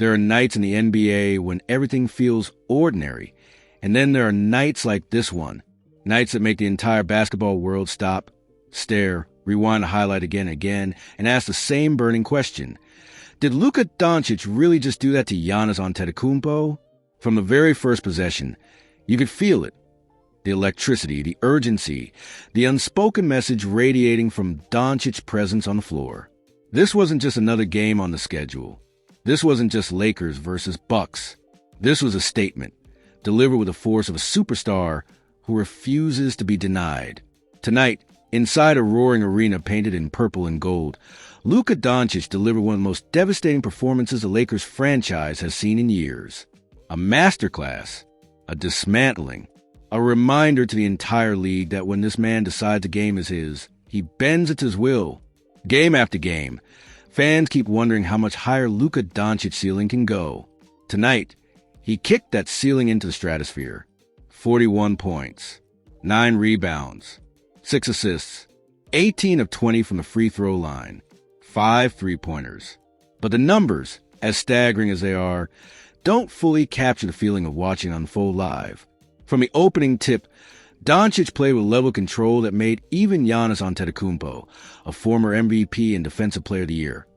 There are nights in the NBA when everything feels ordinary, and then there are nights like this one, nights that make the entire basketball world stop, stare, rewind the highlight again and again, and ask the same burning question. Did Luka Doncic really just do that to Giannis Antetokounmpo? From the very first possession, you could feel it. The electricity, the urgency, the unspoken message radiating from Doncic's presence on the floor. This wasn't just another game on the schedule. This wasn't just Lakers versus Bucks. This was a statement, delivered with the force of a superstar who refuses to be denied. Tonight, inside a roaring arena painted in purple and gold, Luka Doncic delivered one of the most devastating performances the Lakers franchise has seen in years. A masterclass, a dismantling, a reminder to the entire league that when this man decides a game is his, he bends at his will. Game after game, fans keep wondering how much higher Luka Doncic's ceiling can go. Tonight, he kicked that ceiling into the stratosphere. 41 points, 9 rebounds, 6 assists, 18 of 20 from the free throw line, 5 three-pointers. But the numbers, as staggering as they are, don't fully capture the feeling of watching it unfold live. From the opening tip, Doncic played with level of control that made even Giannis Antetokounmpo, a former MVP and Defensive Player of the Year,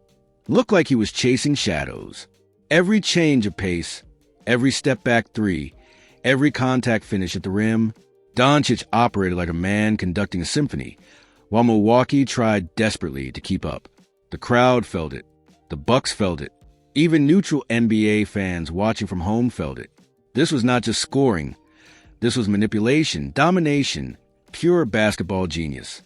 look like he was chasing shadows. Every change of pace, every step-back three, every contact finish at the rim, Doncic operated like a man conducting a symphony, while Milwaukee tried desperately to keep up. The crowd felt it. The Bucks felt it. Even neutral NBA fans watching from home felt it. This was not just scoring. This was manipulation, domination, pure basketball genius.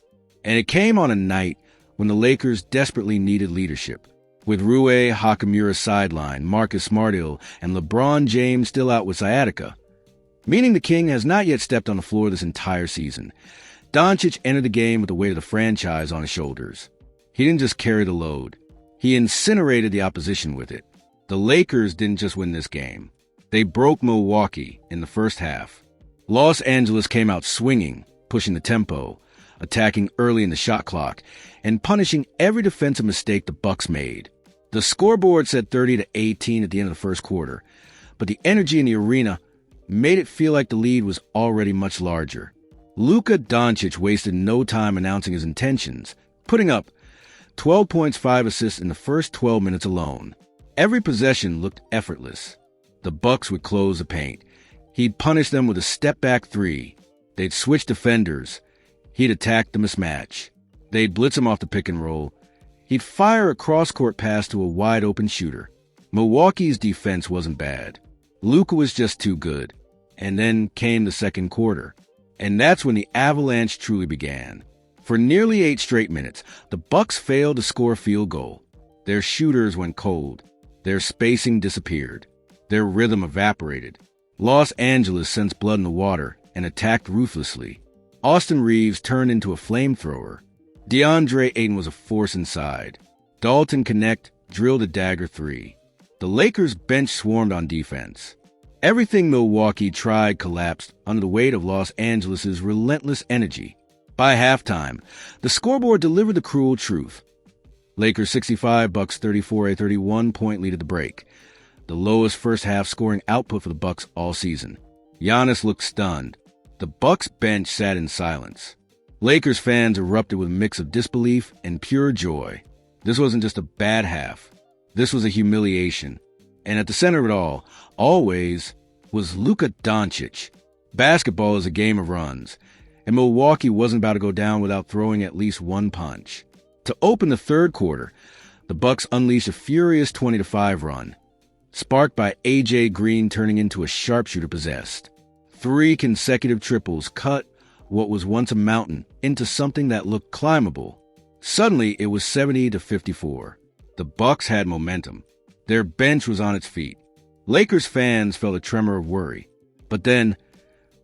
And it came on a night when the Lakers desperately needed leadership. With Rui Hachimura sidelined, Marcus Smart ill, and LeBron James still out with sciatica, meaning the King has not yet stepped on the floor this entire season. Doncic entered the game with the weight of the franchise on his shoulders. He didn't just carry the load. He incinerated the opposition with it. The Lakers didn't just win this game. They broke Milwaukee in the first half. Los Angeles came out swinging, pushing the tempo, attacking early in the shot clock, and punishing every defensive mistake the Bucks made. The scoreboard said 30-18 at the end of the first quarter, but the energy in the arena made it feel like the lead was already much larger. Luka Doncic wasted no time announcing his intentions, putting up 12 points, 5 assists in the first 12 minutes alone. Every possession looked effortless. The Bucks would close the paint. He'd punish them with a step-back three. They'd switch defenders. He'd attack the mismatch. They'd blitz him off the pick and roll. He'd fire a cross-court pass to a wide-open shooter. Milwaukee's defense wasn't bad. Luka was just too good. And then came the second quarter. And that's when the avalanche truly began. For nearly 8 straight minutes, the Bucks failed to score a field goal. Their shooters went cold. Their spacing disappeared. Their rhythm evaporated. Los Angeles sensed blood in the water and attacked ruthlessly. Austin Reaves turned into a flamethrower. DeAndre Ayton was a force inside. Dalton Connect drilled a dagger three. The Lakers' bench swarmed on defense. Everything Milwaukee tried collapsed under the weight of Los Angeles' relentless energy. By halftime, the scoreboard delivered the cruel truth. Lakers 65, Bucks 34, a 31-point lead at the break. The lowest first-half scoring output for the Bucks all season. Giannis looked stunned. The Bucks bench sat in silence. Lakers fans erupted with a mix of disbelief and pure joy. This wasn't just a bad half. This was a humiliation. And at the center of it all, always, was Luka Doncic. Basketball is a game of runs, and Milwaukee wasn't about to go down without throwing at least one punch. To open the third quarter, the Bucks unleashed a furious 20-5 run, sparked by A.J. Green turning into a sharpshooter possessed. 3 consecutive triples cut what was once a mountain into something that looked climbable. Suddenly, it was 70-54. The Bucks had momentum. Their bench was on its feet. Lakers fans felt a tremor of worry. But then,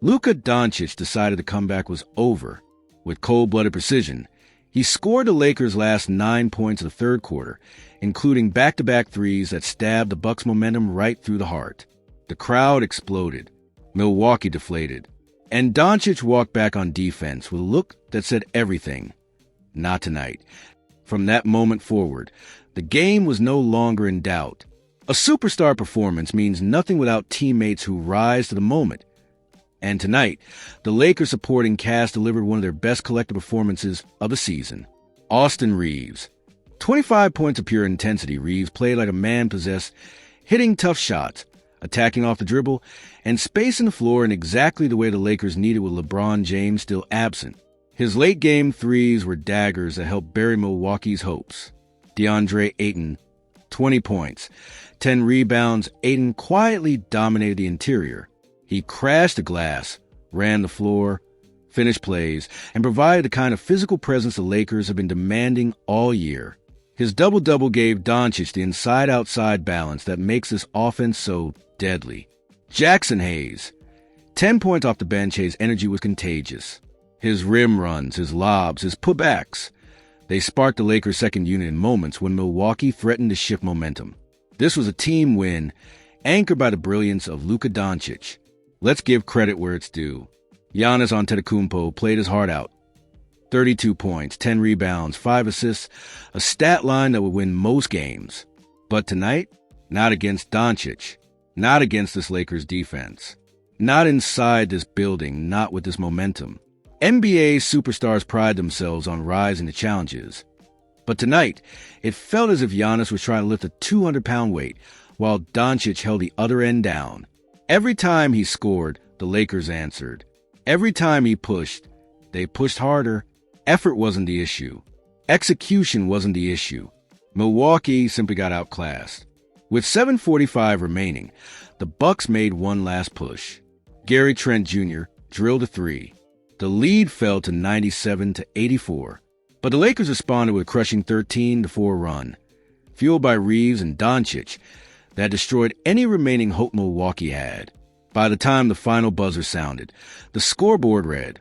Luka Doncic decided the comeback was over. With cold-blooded precision, he scored the Lakers' last 9 points of the third quarter, including back-to-back threes that stabbed the Bucks' momentum right through the heart. The crowd exploded. Milwaukee deflated. And Doncic walked back on defense with a look that said everything. Not tonight. From that moment forward, the game was no longer in doubt. A superstar performance means nothing without teammates who rise to the moment. And tonight, the Lakers supporting cast delivered one of their best collective performances of the season. Austin Reaves. 25 points of pure intensity. Reaves played like a man possessed, hitting tough shots, attacking off the dribble, and spacing the floor in exactly the way the Lakers needed with LeBron James still absent. His late-game threes were daggers that helped bury Milwaukee's hopes. DeAndre Ayton, 20 points, 10 rebounds. Ayton quietly dominated the interior. He crashed the glass, ran the floor, finished plays, and provided the kind of physical presence the Lakers have been demanding all year. His double-double gave Doncic the inside-outside balance that makes this offense so deadly. Jackson Hayes. 10 points off the bench. Hayes' energy was contagious. His rim runs, his lobs, his putbacks. They sparked the Lakers' second unit in moments when Milwaukee threatened to shift momentum. This was a team win, anchored by the brilliance of Luka Doncic. Let's give credit where it's due. Giannis Antetokounmpo played his heart out. 32 points, 10 rebounds, 5 assists, a stat line that would win most games. But tonight, not against Doncic, not against this Lakers defense, not inside this building, not with this momentum. NBA superstars pride themselves on rising to challenges. But tonight, it felt as if Giannis was trying to lift a 200-pound weight, while Doncic held the other end down. Every time he scored, the Lakers answered. Every time he pushed, they pushed harder. Effort wasn't the issue. Execution wasn't the issue. Milwaukee simply got outclassed. With 7:45 remaining, the Bucks made one last push. Gary Trent Jr. drilled a three. The lead fell to 97-84. But the Lakers responded with a crushing 13-4 run, fueled by Reaves and Doncic, that destroyed any remaining hope Milwaukee had. By the time the final buzzer sounded, the scoreboard read,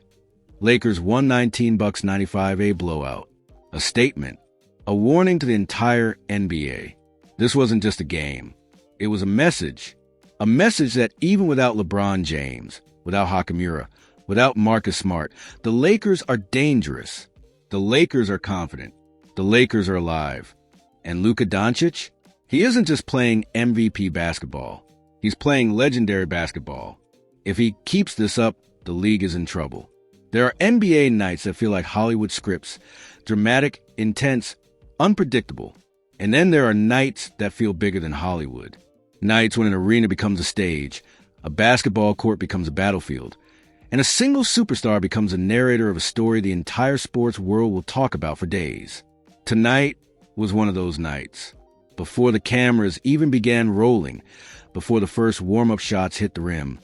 Lakers 119, Bucks 95, a blowout. A statement, a warning to the entire NBA. This wasn't just a game. It was a message that even without LeBron James, without Hachimura, without Marcus Smart, the Lakers are dangerous. The Lakers are confident. The Lakers are alive. And Luka Doncic? He isn't just playing MVP basketball. He's playing legendary basketball. If he keeps this up, the league is in trouble. There are NBA nights that feel like Hollywood scripts, dramatic, intense, unpredictable. And then there are nights that feel bigger than Hollywood. Nights when an arena becomes a stage, a basketball court becomes a battlefield, and a single superstar becomes a narrator of a story the entire sports world will talk about for days. Tonight was one of those nights. Before the cameras even began rolling, before the first warm-up shots hit the rim,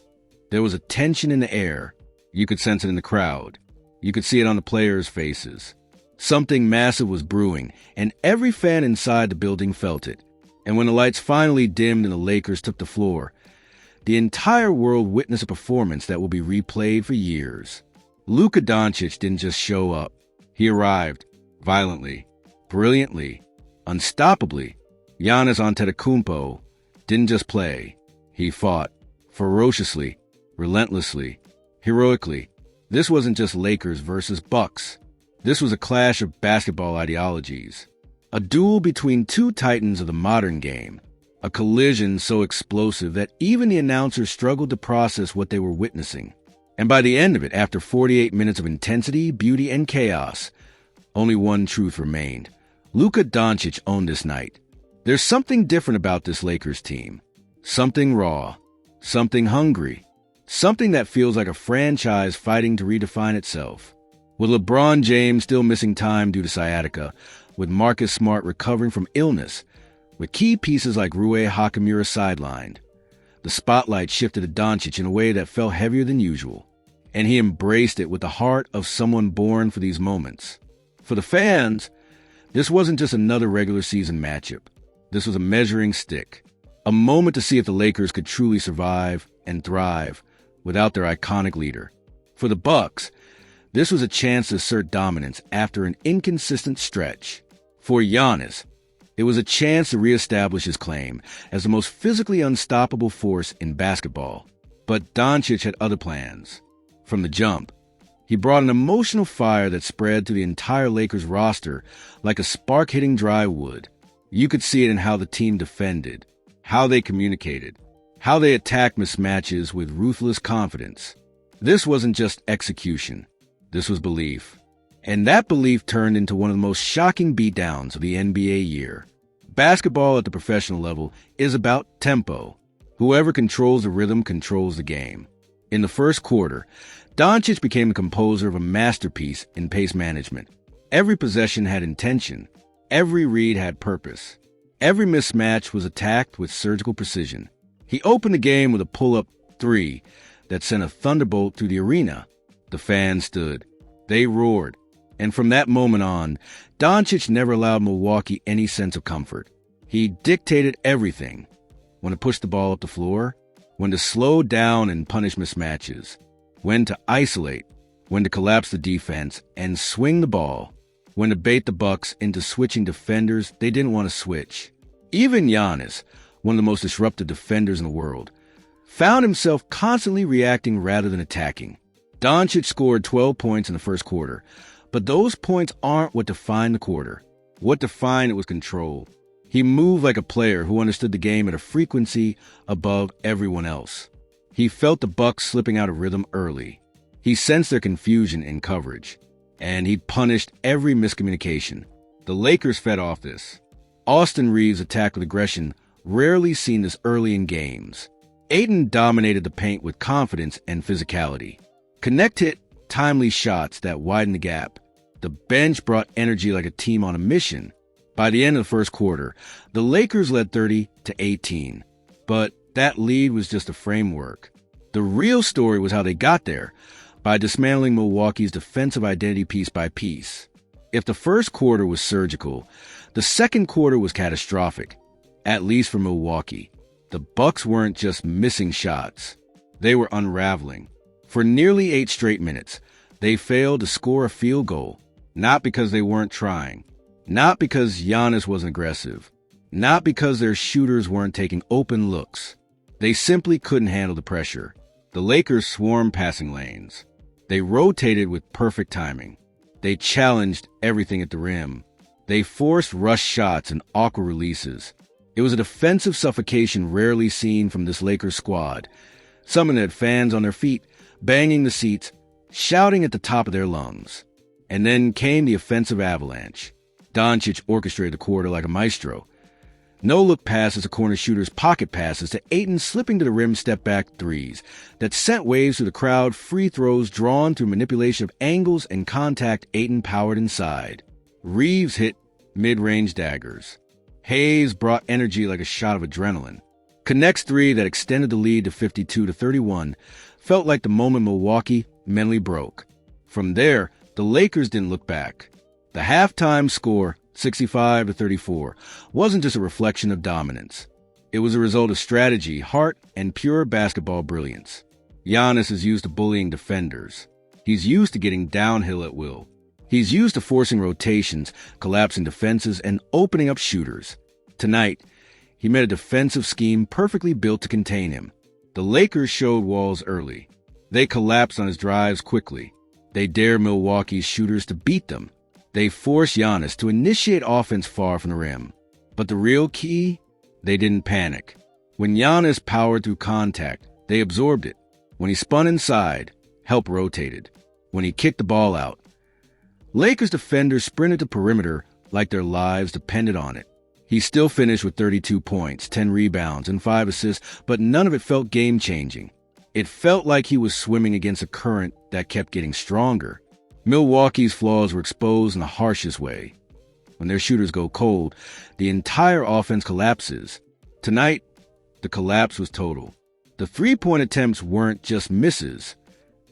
there was a tension in the air. You could sense it in the crowd. You could see it on the players' faces. Something massive was brewing, and every fan inside the building felt it. And when the lights finally dimmed and the Lakers took the floor, the entire world witnessed a performance that will be replayed for years. Luka Doncic didn't just show up. He arrived violently, brilliantly, unstoppably. Giannis Antetokounmpo didn't just play. He fought ferociously, relentlessly, heroically. This wasn't just Lakers versus Bucks. This was a clash of basketball ideologies. A duel between two titans of the modern game. A collision so explosive that even the announcers struggled to process what they were witnessing. And by the end of it, after 48 minutes of intensity, beauty, and chaos, only one truth remained. Luka Doncic owned this night. There's something different about this Lakers team. Something raw. Something hungry. Something that feels like a franchise fighting to redefine itself. With LeBron James still missing time due to sciatica, with Marcus Smart recovering from illness, with key pieces like Rui Hachimura sidelined, the spotlight shifted to Doncic in a way that felt heavier than usual, and he embraced it with the heart of someone born for these moments. For the fans, this wasn't just another regular season matchup. This was a measuring stick, a moment to see if the Lakers could truly survive and thrive without their iconic leader. For the Bucks, this was a chance to assert dominance after an inconsistent stretch. For Giannis, it was a chance to reestablish his claim as the most physically unstoppable force in basketball. But Doncic had other plans. From the jump, he brought an emotional fire that spread through the entire Lakers roster like a spark hitting dry wood. You could see it in how the team defended, how they communicated, how they attacked mismatches with ruthless confidence. This wasn't just execution. This was belief. And that belief turned into one of the most shocking beatdowns of the NBA year. Basketball at the professional level is about tempo. Whoever controls the rhythm controls the game. In the first quarter, Doncic became the composer of a masterpiece in pace management. Every possession had intention. Every read had purpose. Every mismatch was attacked with surgical precision. He opened the game with a pull-up three that sent a thunderbolt through the arena. The fans stood. They roared. And from that moment on, Doncic never allowed Milwaukee any sense of comfort. He dictated everything. When to push the ball up the floor, when to slow down and punish mismatches, when to isolate, when to collapse the defense and swing the ball, when to bait the Bucks into switching defenders they didn't want to switch. Even Giannis, one of the most disruptive defenders in the world, found himself constantly reacting rather than attacking. Doncic scored 12 points in the first quarter, but those points aren't what defined the quarter. What defined it was control. He moved like a player who understood the game at a frequency above everyone else. He felt the Bucks slipping out of rhythm early. He sensed their confusion in coverage, and he punished every miscommunication. The Lakers fed off this. Austin Reaves attacked with aggression rarely seen this early in games. Ayton dominated the paint with confidence and physicality. Connect hit timely shots that widened the gap. The bench brought energy like a team on a mission. By the end of the first quarter, the Lakers led 30-18. But that lead was just a framework. The real story was how they got there, by dismantling Milwaukee's defensive identity piece by piece. If the first quarter was surgical, the second quarter was catastrophic, at least for Milwaukee. The Bucks weren't just missing shots. They were unraveling. For nearly 8 straight minutes, they failed to score a field goal, not because they weren't trying, not because Giannis wasn't aggressive, not because their shooters weren't taking open looks. They simply couldn't handle the pressure. The Lakers swarmed passing lanes. They rotated with perfect timing. They challenged everything at the rim. They forced rush shots and awkward releases. It was a defensive suffocation rarely seen from this Lakers squad. Some had fans on their feet, banging the seats, shouting at the top of their lungs. And then came the offensive avalanche. Doncic orchestrated the quarter like a maestro. No-look passes to corner shooters, pocket passes to Ayton slipping to the rim step-back threes that sent waves through the crowd, free throws drawn through manipulation of angles and contact. Ayton powered inside. Reaves hit mid-range daggers. Hayes brought energy like a shot of adrenaline. Connect's three that extended the lead to 52-31 felt like the moment Milwaukee mentally broke. From there, the Lakers didn't look back. The halftime score, 65-34, wasn't just a reflection of dominance. It was a result of strategy, heart, and pure basketball brilliance. Giannis is used to bullying defenders. He's used to getting downhill at will. He's used to forcing rotations, collapsing defenses, and opening up shooters. Tonight, he met a defensive scheme perfectly built to contain him. The Lakers showed walls early. They collapsed on his drives quickly. They dared Milwaukee's shooters to beat them. They forced Giannis to initiate offense far from the rim. But the real key? They didn't panic. When Giannis powered through contact, they absorbed it. When he spun inside, help rotated. When he kicked the ball out, Lakers defenders sprinted the perimeter like their lives depended on it. He still finished with 32 points, 10 rebounds, and 5 assists, but none of it felt game-changing. It felt like he was swimming against a current that kept getting stronger. Milwaukee's flaws were exposed in the harshest way. When their shooters go cold, the entire offense collapses. Tonight, the collapse was total. The three-point attempts weren't just misses.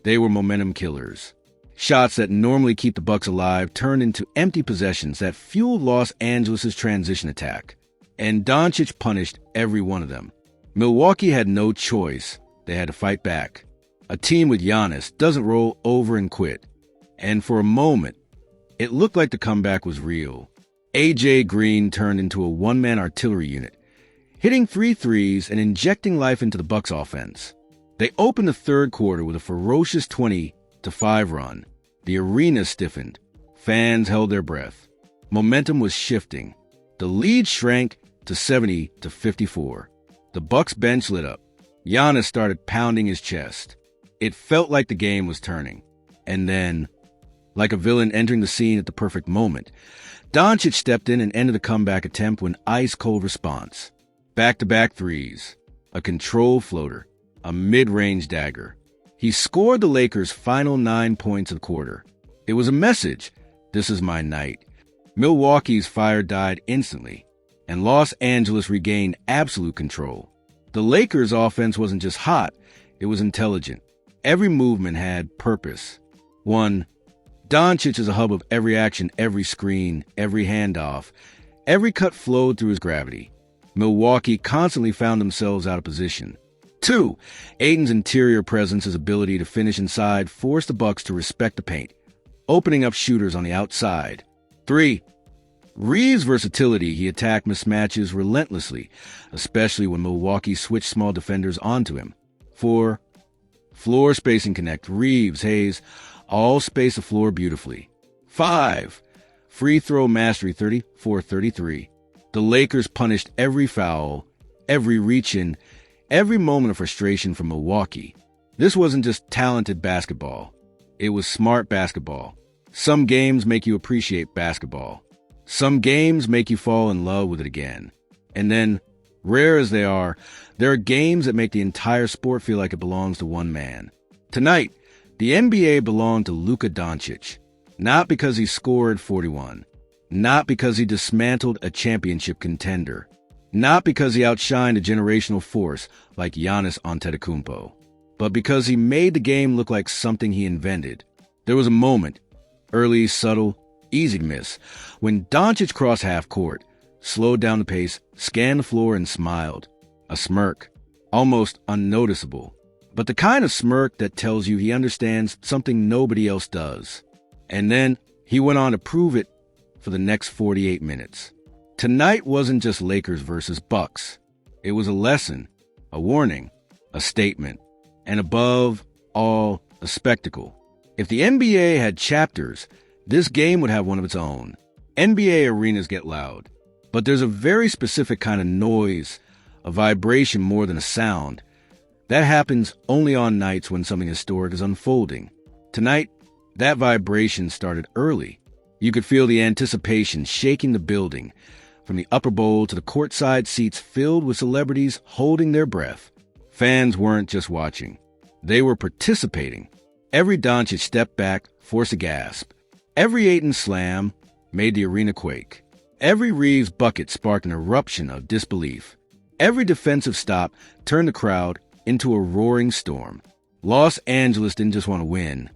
They were momentum killers. Shots that normally keep the Bucks alive turned into empty possessions that fueled Los Angeles' transition attack. And Doncic punished every one of them. Milwaukee had no choice. They had to fight back. A team with Giannis doesn't roll over and quit. And for a moment, it looked like the comeback was real. A.J. Green turned into a one-man artillery unit, hitting 3 threes and injecting life into the Bucks' offense. They opened the third quarter with a ferocious 20-5 run. The arena stiffened. Fans held their breath. Momentum was shifting. The lead shrank to 70-54. The Bucks bench lit up. Giannis started pounding his chest. It felt like the game was turning. And then, like a villain entering the scene at the perfect moment, Doncic stepped in and ended the comeback attempt with an ice-cold response. Back-to-back threes, a control floater, a mid-range dagger. He scored the Lakers' final 9 points of the quarter. It was a message. This is my night. Milwaukee's fire died instantly, and Los Angeles regained absolute control. The Lakers' offense wasn't just hot, it was intelligent. Every movement had purpose. 1. Doncic is a hub of every action, every screen, every handoff. Every cut flowed through his gravity. Milwaukee constantly found themselves out of position. 2. Ayton's interior presence, his ability to finish inside, forced the Bucks to respect the paint, opening up shooters on the outside. 3. Reaves' versatility, he attacked mismatches relentlessly, especially when Milwaukee switched small defenders onto him. 4. Floor spacing connect. Reaves, Hayes, all space the floor beautifully. 5. Free throw mastery 34-33. The Lakers punished every foul, every reach-in, every moment of frustration from Milwaukee. This wasn't just talented basketball. It was smart basketball. Some games make you appreciate basketball. Some games make you fall in love with it again. And then, rare as they are, there are games that make the entire sport feel like it belongs to one man. Tonight, the NBA belonged to Luka Doncic. Not because he scored 41. Not because he dismantled a championship contender. Not because he outshined a generational force like Giannis Antetokounmpo. But because he made the game look like something he invented. There was a moment, early, subtle, easy to miss, when Doncic crossed half court, slowed down the pace, scanned the floor, and smiled. A smirk, almost unnoticeable, but the kind of smirk that tells you he understands something nobody else does. And then he went on to prove it for the next 48 minutes. Tonight wasn't just Lakers versus Bucks. It was a lesson, a warning, a statement, and above all, a spectacle. If the NBA had chapters, this game would have one of its own. NBA arenas get loud, but there's a very specific kind of noise, a vibration more than a sound. That happens only on nights when something historic is unfolding. Tonight, that vibration started early. You could feel the anticipation shaking the building, from the upper bowl to the courtside seats filled with celebrities holding their breath. Fans weren't just watching. They were participating. Every Doncic step back forced a gasp. Every Ayton slam made the arena quake. Every Reaves bucket sparked an eruption of disbelief. Every defensive stop turned the crowd into a roaring storm. Los Angeles didn't just want to win.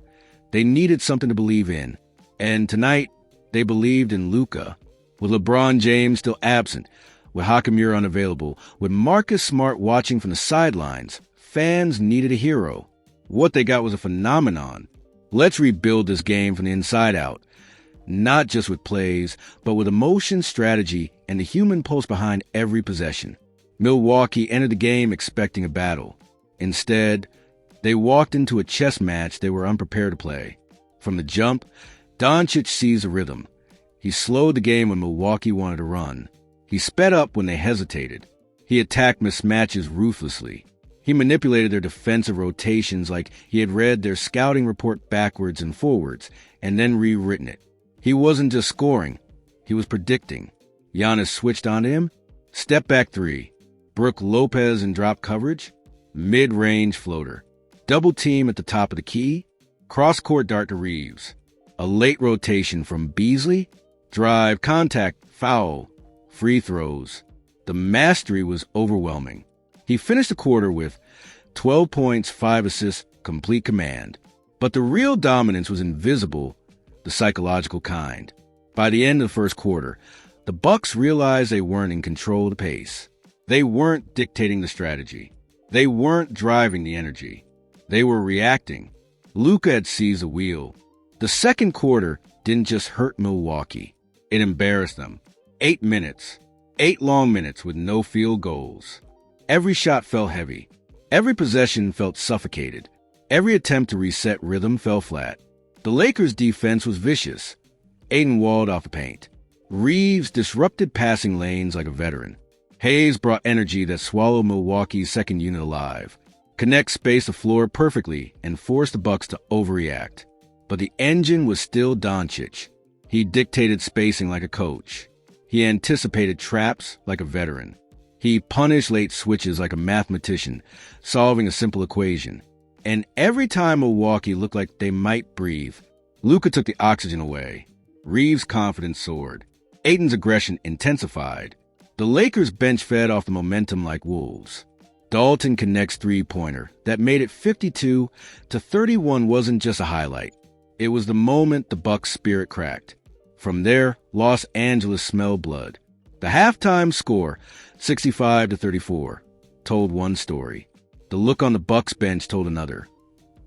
They needed something to believe in. And tonight, they believed in Luka. With LeBron James still absent, with Hachimura unavailable, with Marcus Smart watching from the sidelines, fans needed a hero. What they got was a phenomenon. Let's rebuild this game from the inside out. Not just with plays, but with emotion, strategy, and the human pulse behind every possession. Milwaukee entered the game expecting a battle. Instead, they walked into a chess match they were unprepared to play. From the jump, Doncic seized a rhythm. He slowed the game when Milwaukee wanted to run. He sped up when they hesitated. He attacked mismatches ruthlessly. He manipulated their defensive rotations like he had read their scouting report backwards and forwards, and then rewritten it. He wasn't just scoring, he was predicting. Giannis switched onto him, step back three, Brook Lopez in drop coverage, mid-range floater, double team at the top of the key, cross-court dart to Reaves, a late rotation from Beasley, drive, contact, foul, free throws. The mastery was overwhelming. He finished the quarter with 12 points, 5 assists, complete command. But the real dominance was invisible, the psychological kind. By the end of the first quarter, the Bucks realized they weren't in control of the pace. They weren't dictating the strategy. They weren't driving the energy. They were reacting. Luka had seized the wheel. The second quarter didn't just hurt Milwaukee. It embarrassed them. 8 minutes. 8 long minutes with no field goals. Every shot felt heavy. Every possession felt suffocated. Every attempt to reset rhythm fell flat. The Lakers' defense was vicious. Ayton walled off the paint. Reaves disrupted passing lanes like a veteran. Hayes brought energy that swallowed Milwaukee's second unit alive. Connect spaced the floor perfectly and forced the Bucks to overreact. But the engine was still Doncic. He dictated spacing like a coach. He anticipated traps like a veteran. He punished late switches like a mathematician, solving a simple equation. And every time Milwaukee looked like they might breathe, Luka took the oxygen away. Reaves' confidence soared. Ayton's aggression intensified. The Lakers bench fed off the momentum like wolves. Dalton connects three-pointer that made it 52-31 wasn't just a highlight. It was the moment the Bucks' spirit cracked. From there, Los Angeles smelled blood. The halftime score, 65-34, told one story. The look on the Bucks bench told another.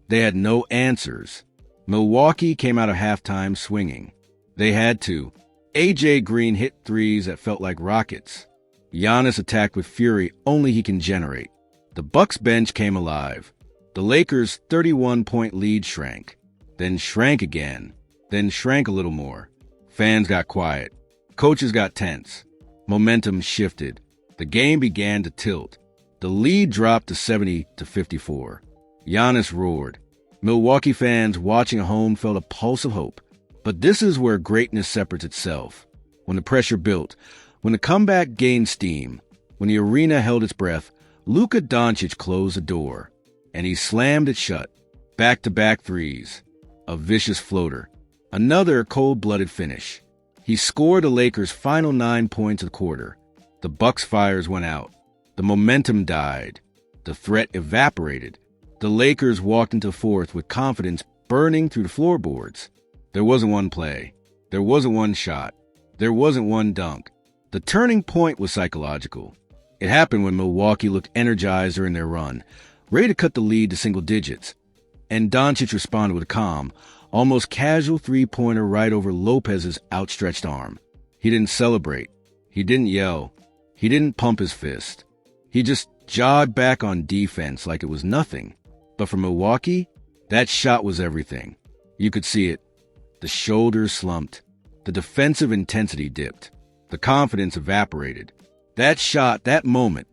They had no answers. Milwaukee came out of halftime swinging. They had to. A.J. Green hit threes that felt like rockets. Giannis attacked with fury only he can generate. The Bucks bench came alive. The Lakers' 31-point lead shrank. Then shrank again. Then shrank a little more. Fans got quiet. Coaches got tense. Momentum shifted. The game began to tilt. The lead dropped to 70-54. Giannis roared. Milwaukee fans watching at home felt a pulse of hope. But this is where greatness separates itself. When the pressure built, when the comeback gained steam, when the arena held its breath, Luka Doncic closed the door, and he slammed it shut. Back-to-back threes. A vicious floater. Another cold-blooded finish. He scored the Lakers' final 9 points of the quarter. The Bucks' fires went out. The momentum died. The threat evaporated. The Lakers walked into fourth with confidence burning through the floorboards. There wasn't one play. There wasn't one shot. There wasn't one dunk. The turning point was psychological. It happened when Milwaukee looked energized during their run, ready to cut the lead to single digits. And Doncic responded with a calm, almost casual three-pointer right over Lopez's outstretched arm. He didn't celebrate. He didn't yell. He didn't pump his fist. He just jogged back on defense like it was nothing. But for Milwaukee, that shot was everything. You could see it. The shoulders slumped. The defensive intensity dipped. The confidence evaporated. That shot, that moment,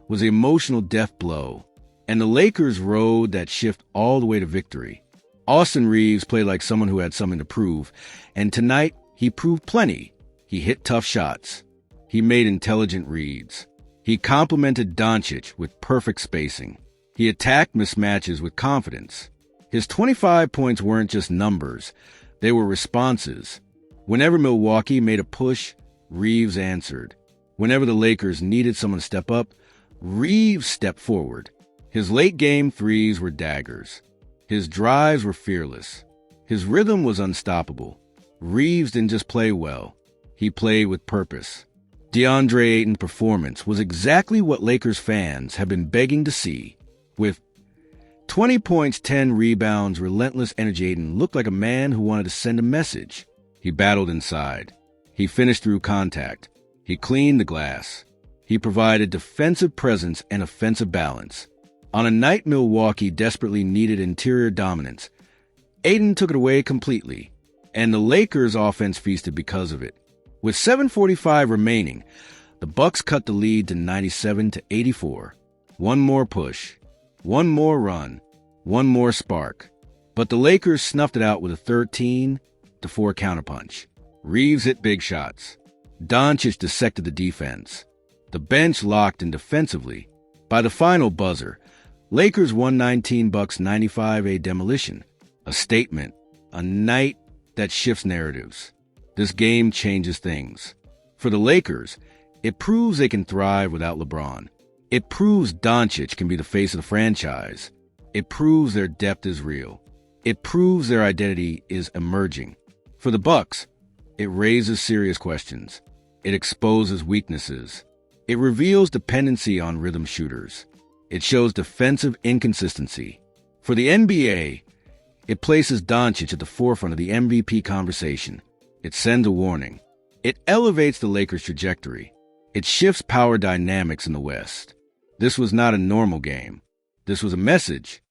was the emotional death blow. And the Lakers rode that shift all the way to victory. Austin Reaves played like someone who had something to prove. And tonight, he proved plenty. He hit tough shots. He made intelligent reads. He complimented Doncic with perfect spacing. He attacked mismatches with confidence. His 25 points weren't just numbers. They were responses. Whenever Milwaukee made a push, Reaves answered. Whenever the Lakers needed someone to step up, Reaves stepped forward. His late-game threes were daggers. His drives were fearless. His rhythm was unstoppable. Reaves didn't just play well. He played with purpose. DeAndre Ayton's performance was exactly what Lakers fans have been begging to see. With 20 points, 10 rebounds, relentless energy, Ayton looked like a man who wanted to send a message. He battled inside. He finished through contact. He cleaned the glass. He provided defensive presence and offensive balance. On a night Milwaukee desperately needed interior dominance, Ayton took it away completely, and the Lakers' offense feasted because of it. With 7:45 remaining, the Bucks cut the lead to 97-84. One more push, one more run, one more spark. But the Lakers snuffed it out with a 13-4 counterpunch. Reaves hit big shots. Doncic dissected the defense. The bench locked in defensively. By the final buzzer, Lakers 119, Bucks 95, a demolition. A statement. A night that shifts narratives. This game changes things. For the Lakers, it proves they can thrive without LeBron. It proves Doncic can be the face of the franchise. It proves their depth is real. It proves their identity is emerging. For the Bucks, it raises serious questions. It exposes weaknesses. It reveals dependency on rhythm shooters. It shows defensive inconsistency. For the NBA, it places Doncic at the forefront of the MVP conversation. It sends a warning. It elevates the Lakers' trajectory. It shifts power dynamics in the West. This was not a normal game. This was a message.